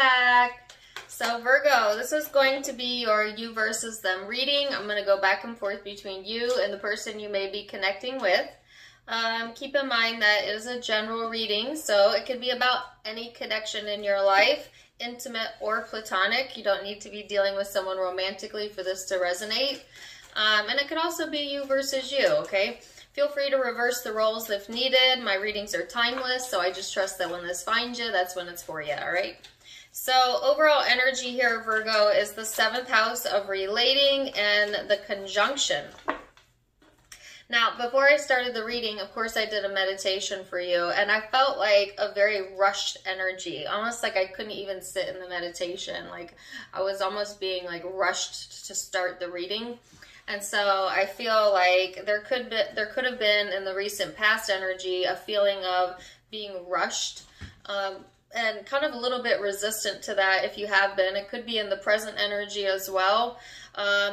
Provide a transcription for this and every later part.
Back. So Virgo, this is going to be your you versus them reading. I'm going to go back and forth between you and the person you may be connecting with. Keep in mind that it is a general reading, so it could be about any connection in your life, intimate or platonic. You don't need to be dealing with someone romantically for this to resonate. And it could also be you versus you, okay? Feel free to reverse the roles if needed. My readings are timeless, so I just trust that when this finds you, that's when it's for you, all right? So overall energy here, Virgo, is the 7th house of relating and the conjunction. Now, before I started the reading, of course, I did a meditation for you, and I felt like a very rushed energy, almost like I couldn't even sit in the meditation. Like I was almost being like rushed to start the reading. And so I feel like there could have been in the recent past energy a feeling of being rushed, and kind of a little bit resistant to that if you have been. It could be in the present energy as well.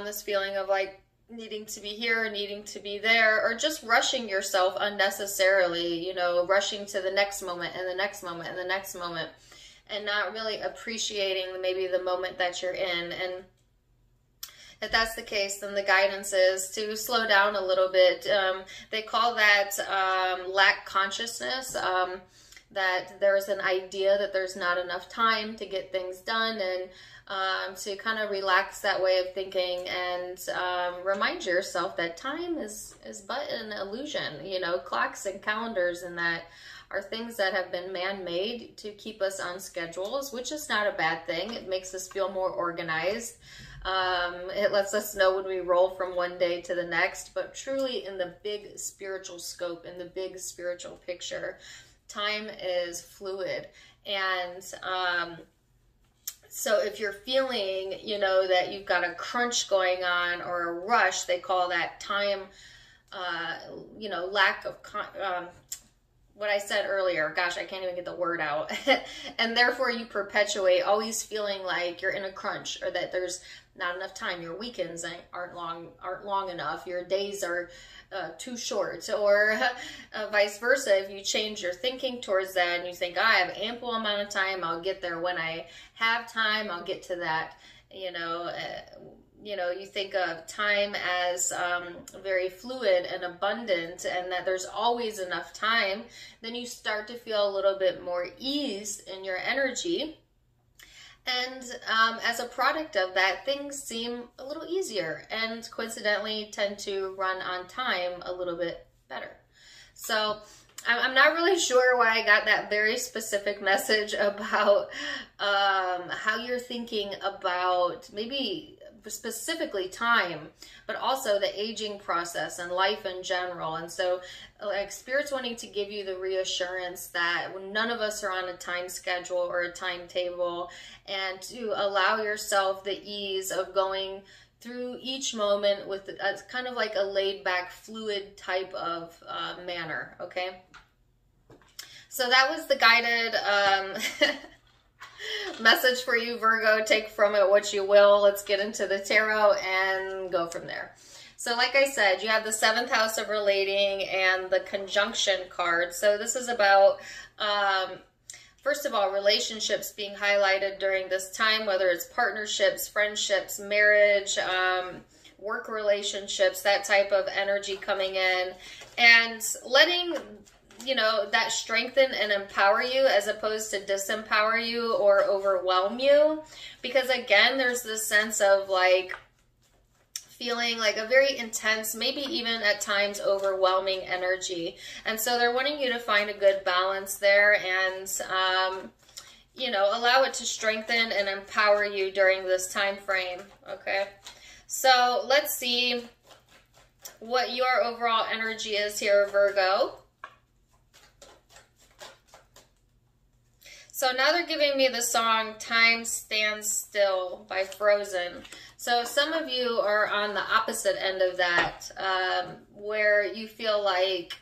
This feeling of like needing to be here, needing to be there, or just rushing yourself unnecessarily, you know, rushing to the next moment and the next moment and the next moment, and not really appreciating maybe the moment that you're in. And if that's the case, then the guidance is to slow down a little bit. They call that lack consciousness, that there's an idea that there's not enough time to get things done, and to kind of relax that way of thinking and remind yourself that time is but an illusion. You know, clocks and calendars and that are things that have been man-made to keep us on schedules, which is not a bad thing. It makes us feel more organized. It lets us know when we roll from one day to the next, but truly in the big spiritual scope, in the big spiritual picture, time is fluid. And so if you're feeling, you know, that you've got a crunch going on or a rush, they call that time, you know, lack of, what I said earlier, gosh, I can't even get the word out. And therefore you perpetuate always feeling like you're in a crunch, or that there's not enough time. Your weekends aren't long enough. Your days are too short, or vice versa. If you change your thinking towards that and you think, I have ample amount of time, I'll get there when I have time, I'll get to that, you know, you think of time as very fluid and abundant, and that there's always enough time, then you start to feel a little bit more ease in your energy. And as a product of that, things seem a little easier and coincidentally tend to run on time a little bit better. So I'm not really sure why I got that very specific message about how you're thinking about maybe specifically time, but also the aging process and life in general. And so like Spirit's wanting to give you the reassurance that none of us are on a time schedule or a timetable, and to allow yourself the ease of going through each moment with a kind of like a laid back, fluid type of manner. Okay. So that was the guided message for you, Virgo. Take from it what you will. Let's get into the tarot and go from there. So like I said, you have the 7th house of relating and the conjunction card. So this is about, first of all, relationships being highlighted during this time, whether it's partnerships, friendships, marriage, work relationships, that type of energy coming in, and letting, you know, that strengthen and empower you as opposed to disempower you or overwhelm you. Because again, there's this sense of like feeling like a very intense, maybe even at times overwhelming energy. And so they're wanting you to find a good balance there and, you know, allow it to strengthen and empower you during this time frame. Okay. So let's see what your overall energy is here, Virgo. So now they're giving me the song Time Stands Still by Frozen. So some of you are on the opposite end of that, where you feel like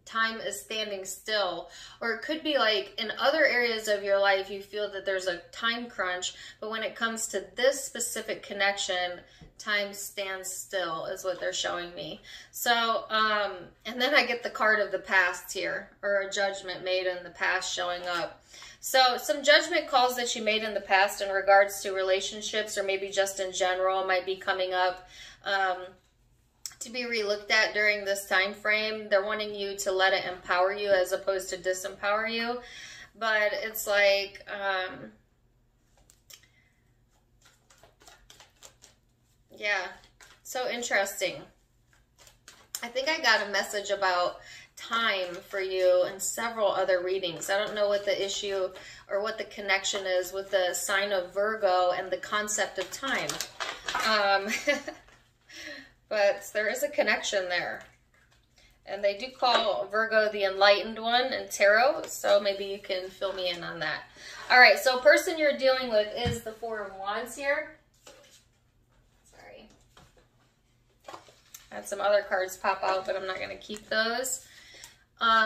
time is standing still. Or it could be like in other areas of your life you feel that there's a time crunch, but when it comes to this specific connection, time stands still is what they're showing me. So and then I get the card of the past here, or a judgment made in the past showing up. So some judgment calls that you made in the past in regards to relationships, or maybe just in general, might be coming up to be relooked at during this time frame. They're wanting you to let it empower you as opposed to disempower you. But it's like, yeah, so interesting. I think I got a message about time for you and several other readings. I don't know what the issue or what the connection is with the sign of Virgo and the concept of time. But there is a connection there. And they do call Virgo the enlightened one in tarot, so maybe you can fill me in on that. All right, so person you're dealing with is the Four of Wands here. Sorry. I had some other cards pop out, but I'm not going to keep those.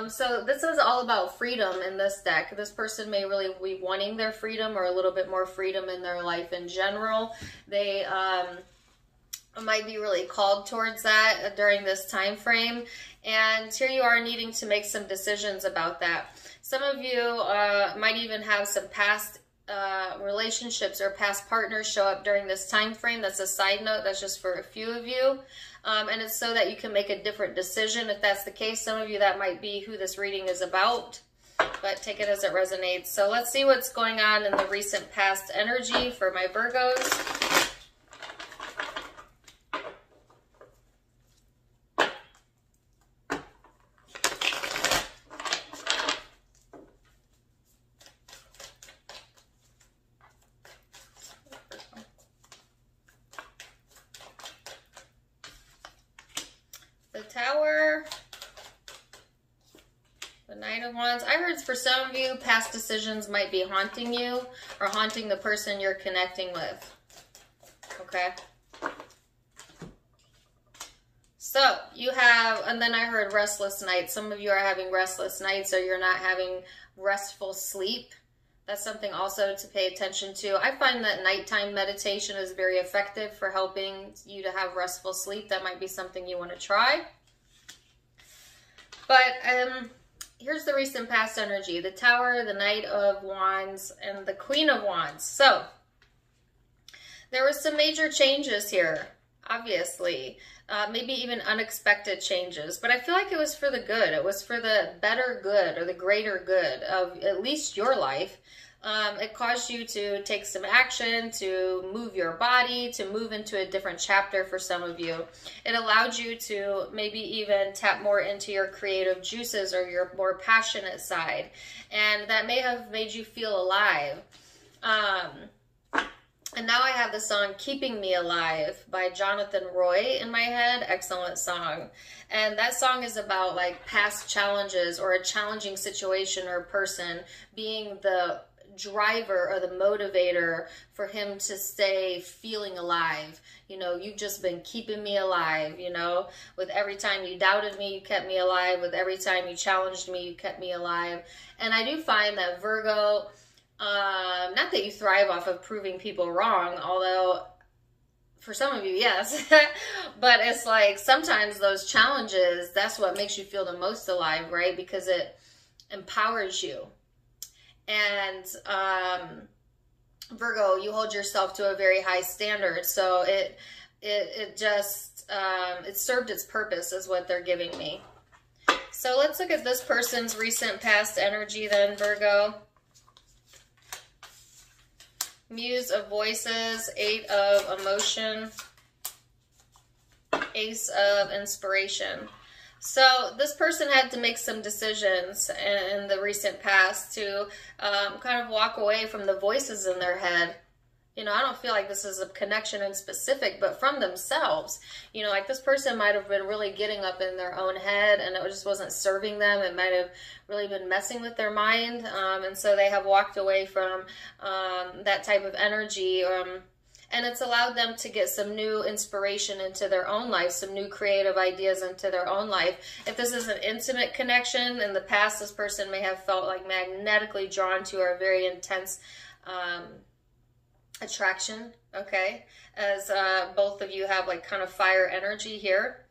So this is all about freedom in this deck. This person may really be wanting their freedom, or a little bit more freedom in their life in general. They might be really called towards that during this time frame. And here you are needing to make some decisions about that. Some of you might even have some past relationships or past partners show up during this time frame. That's a side note. That's just for a few of you. And it's so that you can make a different decision if that's the case. Some of you, that might be who this reading is about, but take it as it resonates. So let's see what's going on in the recent past energy for my Virgos. Tower, the Knight of Wands. I heard for some of you, past decisions might be haunting you or haunting the person you're connecting with. Okay. So you have, and then I heard restless nights. Some of you are having restless nights, or you're not having restful sleep. That's something also to pay attention to. I find that nighttime meditation is very effective for helping you to have restful sleep. That might be something you want to try. But here's the recent past energy. The Tower, the Knight of Wands, and the Queen of Wands. So there was some major changes here, obviously. Maybe even unexpected changes. But I feel like it was for the good. It was for the better good, or the greater good of at least your life. It caused you to take some action, to move your body, to move into a different chapter for some of you. It allowed you to maybe even tap more into your creative juices or your more passionate side. And that may have made you feel alive. And now I have the song Keeping Me Alive by Jonathan Roy in my head. Excellent song. And that song is about like past challenges or a challenging situation or person being the driver or the motivator for him to stay feeling alive. You know, you've just been keeping me alive, you know. With every time you doubted me, you kept me alive. With every time you challenged me, you kept me alive. And I do find that Virgo, not that you thrive off of proving people wrong, although for some of you, yes. But it's like sometimes those challenges, that's what makes you feel the most alive, right? Because it empowers you. And Virgo, you hold yourself to a very high standard. So it just, it served its purpose is what they're giving me. So let's look at this person's recent past energy then, Virgo. Muse of Voices, Eight of Emotion, Ace of Inspiration. So this person had to make some decisions in the recent past to kind of walk away from the voices in their head. You know, I don't feel like this is a connection in specific, but from themselves. You know, like this person might have been really getting up in their own head and it just wasn't serving them. It might have really been messing with their mind. And so they have walked away from that type of energy. And it's allowed them to get some new inspiration into their own life, some new creative ideas into their own life. If this is an intimate connection, in the past this person may have felt like magnetically drawn to or very intense attraction, okay? As both of you have like kind of fire energy here.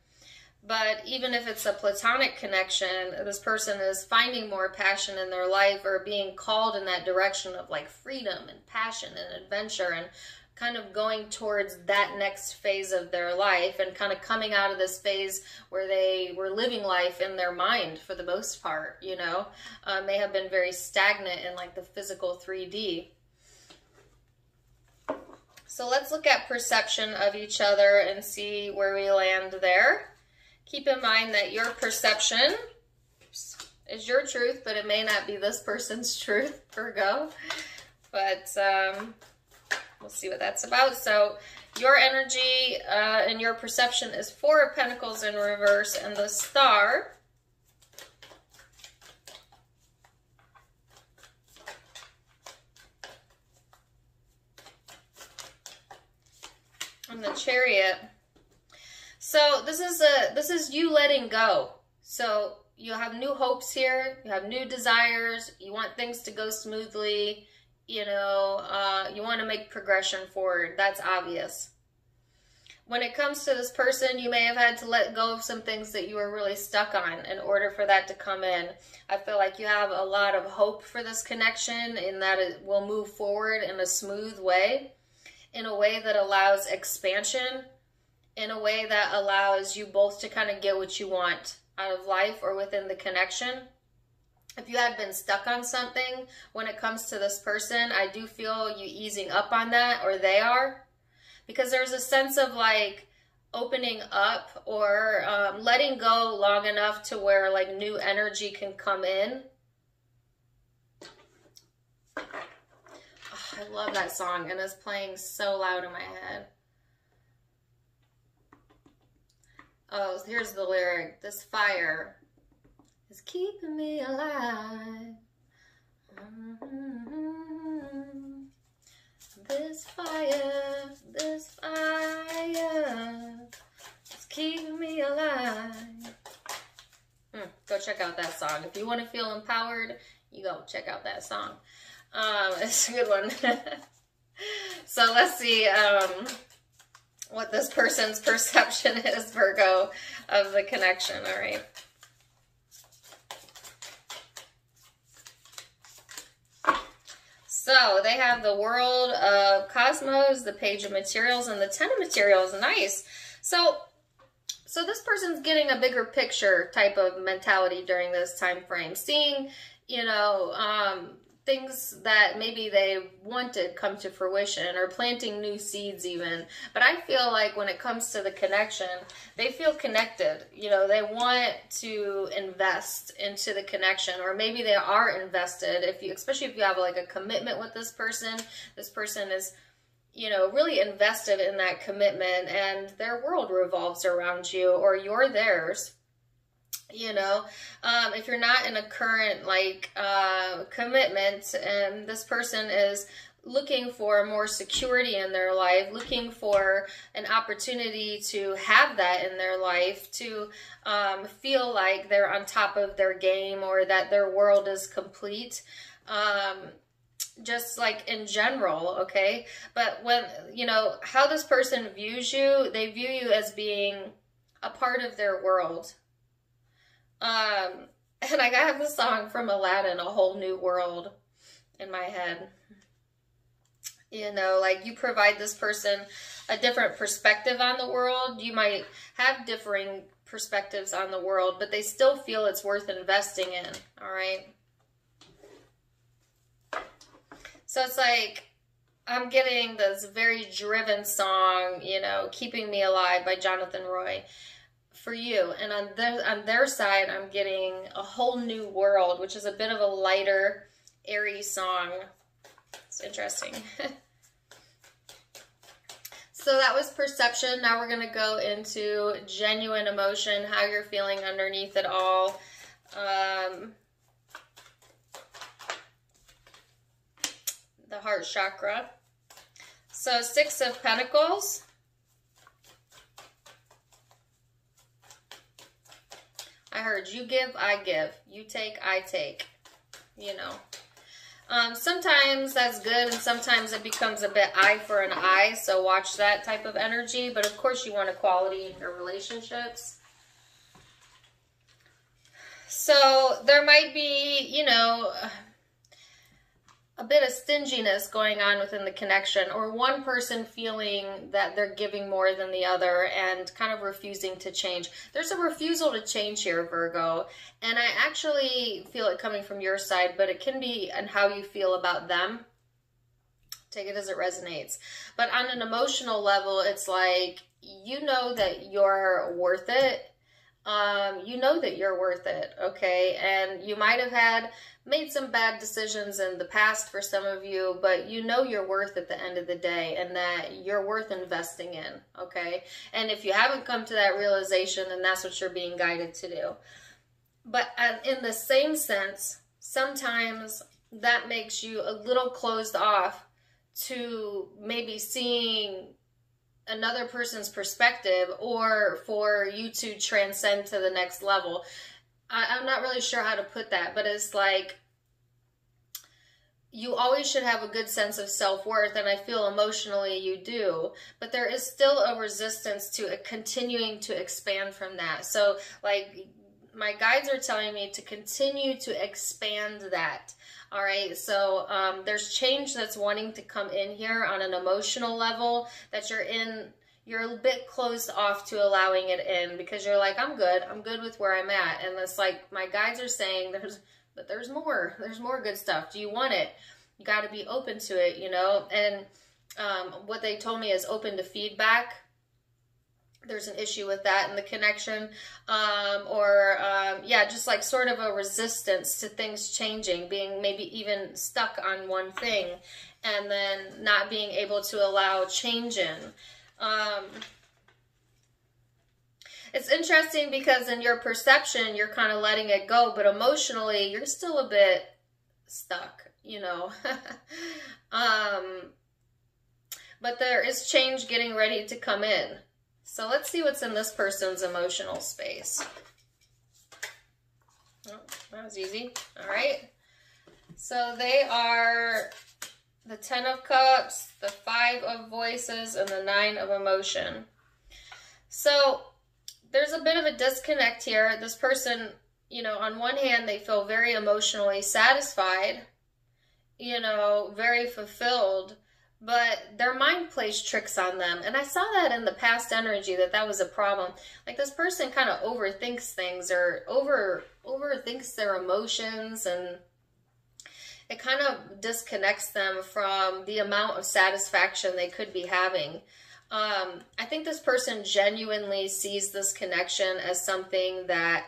But even if it's a platonic connection, this person is finding more passion in their life or being called in that direction of like freedom and passion and adventure and kind of going towards that next phase of their life and kind of coming out of this phase where they were living life in their mind for the most part, you know, may have been very stagnant in like the physical 3D. So let's look at perception of each other and see where we land there. Keep in mind that your perception is your truth, but it may not be this person's truth, Virgo. But we'll see what that's about. So your energy and your perception is Four of Pentacles in reverse and the Star. And the Chariot. So this is you letting go. So you have new hopes here. You have new desires. You want things to go smoothly. You know, you want to make progression forward. That's obvious. When it comes to this person, you may have had to let go of some things that you were really stuck on in order for that to come in. I feel like you have a lot of hope for this connection in that it will move forward in a smooth way, in a way that allows expansion, in a way that allows you both to kind of get what you want out of life or within the connection. If you had been stuck on something when it comes to this person, I do feel you easing up on that, or they are. Because there's a sense of like opening up or letting go long enough to where like new energy can come in. Oh, I love that song, and it's playing so loud in my head. Oh, here's the lyric. This fire is keeping me alive. This fire is keeping me alive. Go check out that song. If you want to feel empowered, you go check out that song. It's a good one. So let's see what this person's perception is, Virgo, of the connection. All right. So they have the World of Cosmos, the Page of Materials, and the Ten of Materials. Nice. So this person's getting a bigger picture type of mentality during this time frame, seeing, you know, things that maybe they wanted come to fruition, or planting new seeds even. But I feel like when it comes to the connection, they feel connected. You know, they want to invest into the connection, or maybe they are invested. Especially if you have like a commitment with this person is, you know, really invested in that commitment, and their world revolves around you, or you're theirs. You know, if you're not in a current like commitment, and this person is looking for more security in their life, looking for an opportunity to have that in their life, to feel like they're on top of their game, or that their world is complete, just like in general, okay? But when, you know, how this person views you, they view you as being a part of their world. And I have the song from Aladdin, A Whole New World, in my head. You know, like you provide this person a different perspective on the world. You might have differing perspectives on the world, but they still feel it's worth investing in, all right? So it's like, I'm getting this very driven song, you know, Keeping Me Alive by Jonathan Roy, for you. And on their side, I'm getting A Whole New World, which is a bit of a lighter, airy song. It's interesting. So that was perception. Now we're going to go into genuine emotion, how you're feeling underneath it all. The heart chakra. So 6 of Pentacles. I heard you give, I give. You take, I take. You know. Sometimes that's good, and sometimes it becomes a bit eye for an eye, so watch that type of energy. But of course you want equality in your relationships. So there might be, you know, a bit of stinginess going on within the connection, or one person feeling that they're giving more than the other and kind of refusing to change. There's a refusal to change here, Virgo, and I actually feel it coming from your side, but it can be on how you feel about them. Take it as it resonates. But on an emotional level, it's like, you know that you're worth it. You know that you're worth it, okay? And you might have made some bad decisions in the past for some of you, but you know you're worth at the end of the day, and that you're worth investing in, okay? And if you haven't come to that realization, then that's what you're being guided to do. But in the same sense, sometimes that makes you a little closed off to maybe seeing another person's perspective, or for you to transcend to the next level. I'm not really sure how to put that, but it's like, you always should have a good sense of self-worth, and I feel emotionally you do, but there is still a resistance to continuing to expand from that. So like, my guides are telling me to continue to expand that. All right, so there's change that's wanting to come in here on an emotional level, that you're a bit closed off to allowing it in, because you're like, I'm good with where I'm at. And it's like, my guides are saying, there's more good stuff. Do you want it? You got to be open to it, you know? And what they told me is open to feedback. There's an issue with that in the connection, yeah, just like sort of a resistance to things changing, being maybe even stuck on one thing, and then not being able to allow change in. It's interesting because in your perception, you're kind of letting it go, but emotionally, you're still a bit stuck, you know. But there is change getting ready to come in. So let's see what's in this person's emotional space. Oh, that was easy. All right. So they are the 10 of Cups, the 5 of Voices, and the 9 of Emotion. So there's a bit of a disconnect here. This person, you know, on one hand, they feel very emotionally satisfied, you know, very fulfilled, but their mind plays tricks on them. And I saw that in the past energy, that was a problem. Like, this person kind of overthinks things, or overthinks their emotions, and it kind of disconnects them from the amount of satisfaction they could be having. I think this person genuinely sees this connection as something that,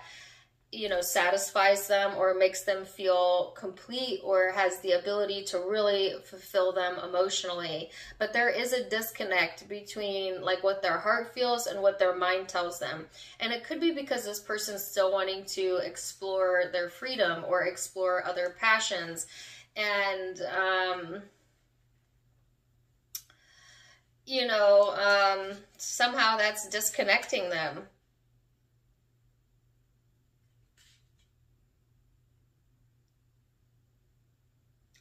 you know, satisfies them, or makes them feel complete, or has the ability to really fulfill them emotionally. But there is a disconnect between like what their heart feels and what their mind tells them. And it could be because this person's still wanting to explore their freedom, or explore other passions. And, you know, somehow that's disconnecting them.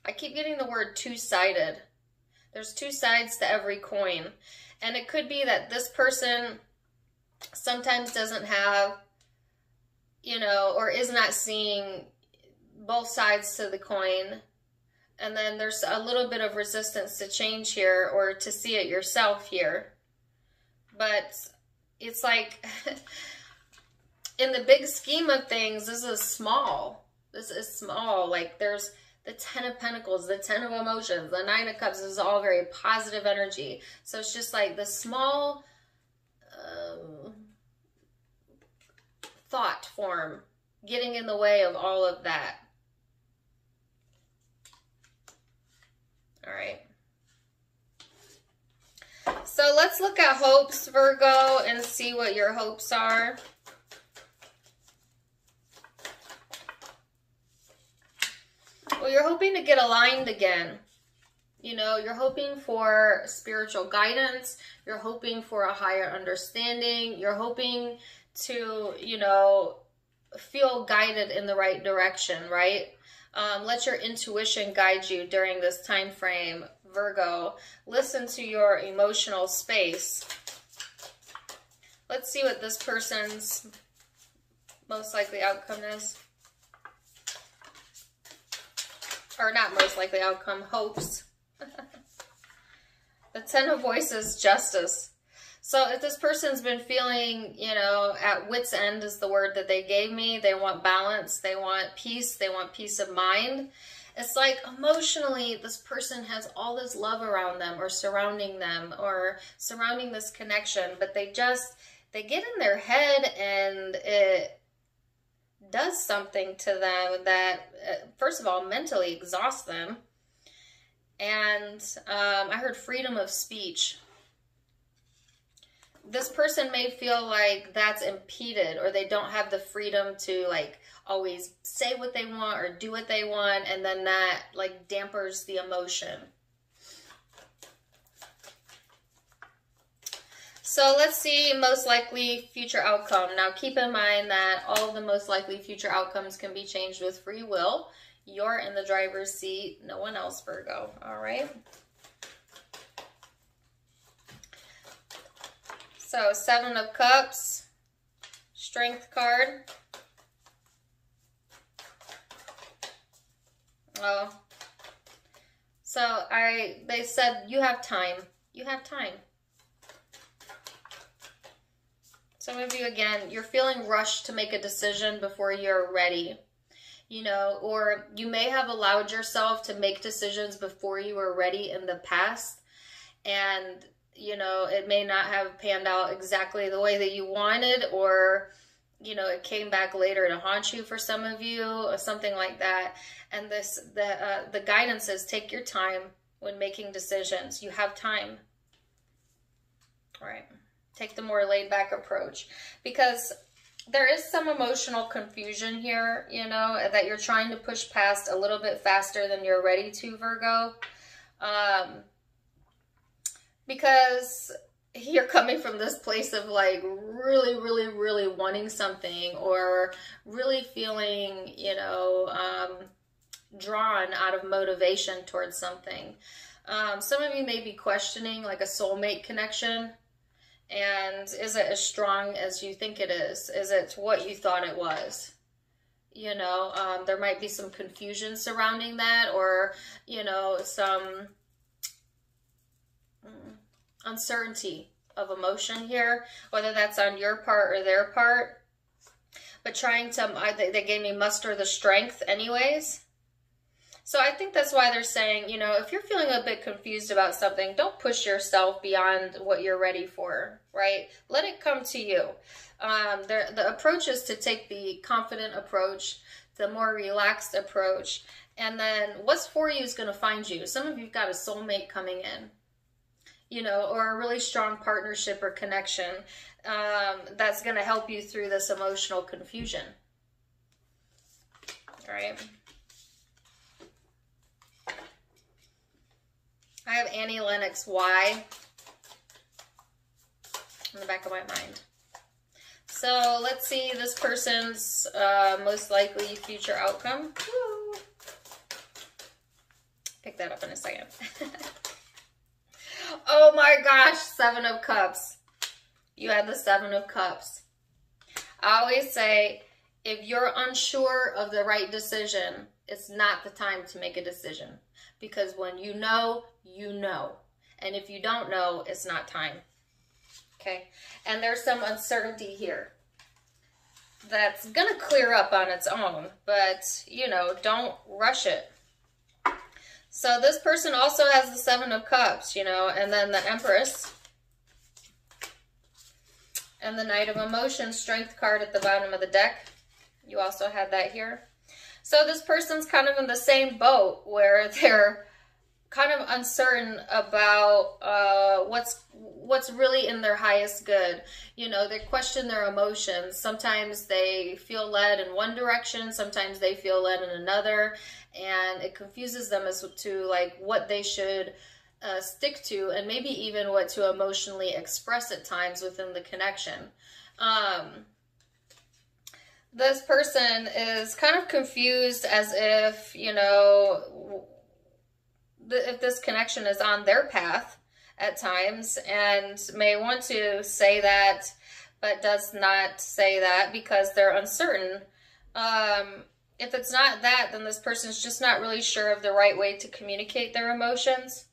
I keep getting the word two-sided. There's two sides to every coin. And it could be that this person sometimes doesn't have, you know, or is not seeing both sides to the coin. And then there's a little bit of resistance to change here, or to see it yourself here. But it's like, in the big scheme of things, this is small. This is small. Like, there's the 10 of Pentacles, the 10 of Emotions, the 9 of Cups. This is all very positive energy. So it's just like the small thought form getting in the way of all of that. All right. So let's look at hopes, Virgo, and see what your hopes are. Well, you're hoping to get aligned again. You know, you're hoping for spiritual guidance. You're hoping for a higher understanding. You're hoping to, you know, feel guided in the right direction, right? Let your intuition guide you during this time frame, Virgo. Listen to your emotional space. Let's see what this person's most likely outcome is. Or not most likely outcome, hopes. The Ten of Voices, Justice. So if this person's been feeling, you know, at wit's end is the word that they gave me. They want balance. They want peace. They want peace of mind. It's like emotionally, this person has all this love around them or surrounding them or surrounding this connection, but they get in their head and it does something to them that, first of all, mentally exhausts them. And I heard freedom of speech. This person may feel like that's impeded, or they don't have the freedom to like always say what they want or do what they want, and then that like dampers the emotion. So let's see most likely future outcome. Now keep in mind that all of the most likely future outcomes can be changed with free will. You're in the driver's seat, no one else, Virgo. All right. So, Seven of Cups, Strength card. Oh. So, they said, you have time. You have time. Some of you, again, you're feeling rushed to make a decision before you're ready. You know, or you may have allowed yourself to make decisions before you were ready in the past. And you know, it may not have panned out exactly the way that you wanted, or, you know, it came back later to haunt you for some of you, or something like that. And the guidance is take your time when making decisions. You have time. All right. Take the more laid back approach, because there is some emotional confusion here, you know, that you're trying to push past a little bit faster than you're ready to, Virgo. Because you're coming from this place of like really, really, really wanting something, or really feeling, you know, drawn out of motivation towards something. Some of you may be questioning like a soulmate connection. And is it as strong as you think it is? Is it what you thought it was? You know, there might be some confusion surrounding that, or, you know, some uncertainty of emotion here, whether that's on your part or their part. But trying to, they gave me muster the strength anyways. So I think that's why they're saying, you know, if you're feeling a bit confused about something, don't push yourself beyond what you're ready for, right? Let it come to you. The approach is to take the confident approach, the more relaxed approach, and then what's for you is going to find you. Some of you've got a soulmate coming in, you know, or a really strong partnership or connection that's going to help you through this emotional confusion. All right. I have Annie Lennox Y in the back of my mind. So let's see this person's most likely future outcome. Woo. Pick that up in a second. Oh my gosh, Seven of Cups. You had the Seven of Cups. I always say, if you're unsure of the right decision, it's not the time to make a decision. Because when you know, you know. And if you don't know, it's not time. Okay? And there's some uncertainty here that's going to clear up on its own. But, you know, don't rush it. So this person also has the Seven of Cups, you know, and then the Empress. And the Knight of Emotions, Strength card at the bottom of the deck. You also had that here. So this person's kind of in the same boat where they're kind of uncertain about what's really in their highest good. You know, they question their emotions. Sometimes they feel led in one direction, sometimes they feel led in another, and it confuses them as to like what they should stick to, and maybe even what to emotionally express at times within the connection. This person is kind of confused, as if, you know, if this connection is on their path at times, and may want to say that, but does not say that because they're uncertain. If it's not that, then this person's just not really sure of the right way to communicate their emotions.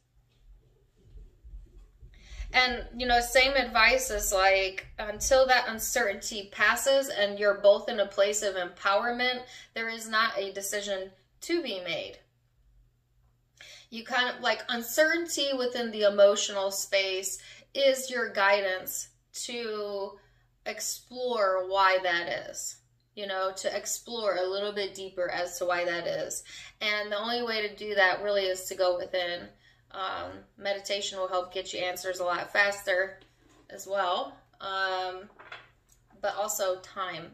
And, you know, same advice is like, until that uncertainty passes and you're both in a place of empowerment, there is not a decision to be made. You kind of like, uncertainty within the emotional space is your guidance to explore why that is. You know, to explore a little bit deeper as to why that is. And the only way to do that really is to go within. Meditation will help get you answers a lot faster as well, but also time.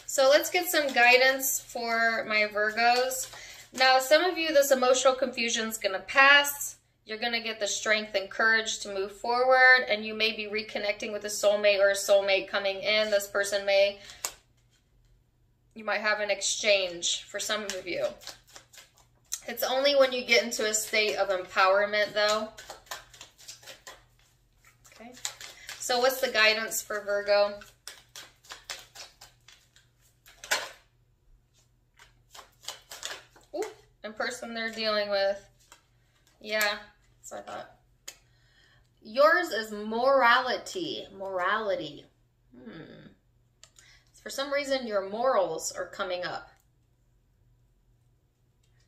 So let's get some guidance for my Virgos. Now, some of you, this emotional confusion is going to pass. You're going to get the strength and courage to move forward, and you may be reconnecting with a soulmate or a soulmate coming in. This person you might have an exchange for some of you. It's only when you get into a state of empowerment, though. Okay. So what's the guidance for Virgo? Ooh, the person they're dealing with. Yeah, that's what I thought. Yours is morality. Morality. For some reason, your morals are coming up.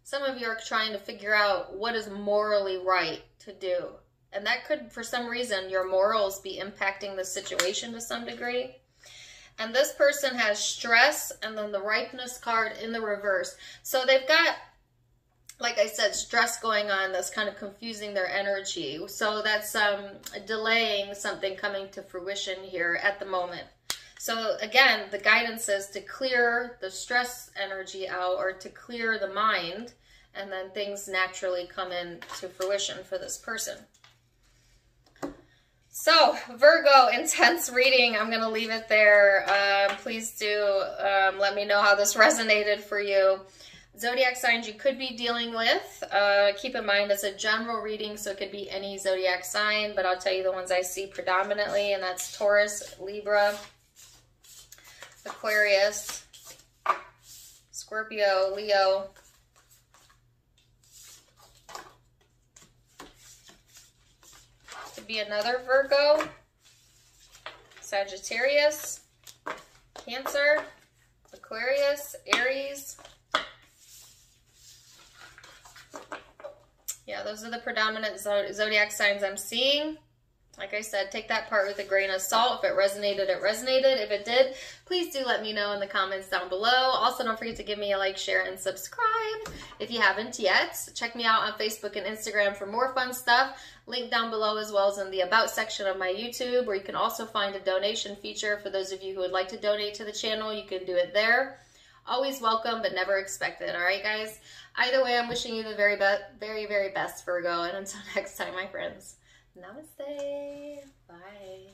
Some of you are trying to figure out what is morally right to do. And that could, for some reason, your morals be impacting the situation to some degree. And this person has stress and then the ripeness card in the reverse. So they've got, like I said, stress going on that's kind of confusing their energy. So that's delaying something coming to fruition here at the moment. So again, the guidance is to clear the stress energy out, or to clear the mind, and then things naturally come into fruition for this person. So Virgo, intense reading. I'm going to leave it there. Please do let me know how this resonated for you. Zodiac signs you could be dealing with. Keep in mind it's a general reading, so it could be any zodiac sign, but I'll tell you the ones I see predominantly, and that's Taurus, Libra, Aquarius, Scorpio, Leo, could be another Virgo, Sagittarius, Cancer, Aquarius, Aries. Yeah, those are the predominant zodiac signs I'm seeing. Like I said, take that part with a grain of salt. If it resonated, it resonated. If it did, please do let me know in the comments down below. Also, don't forget to give me a like, share, and subscribe if you haven't yet. Check me out on Facebook and Instagram for more fun stuff. Link down below, as well as in the About section of my YouTube, where you can also find a donation feature. For those of you who would like to donate to the channel, you can do it there. Always welcome, but never expected. All right, guys? Either way, I'm wishing you the very, very best, Virgo. And until next time, my friends. Namaste. Bye.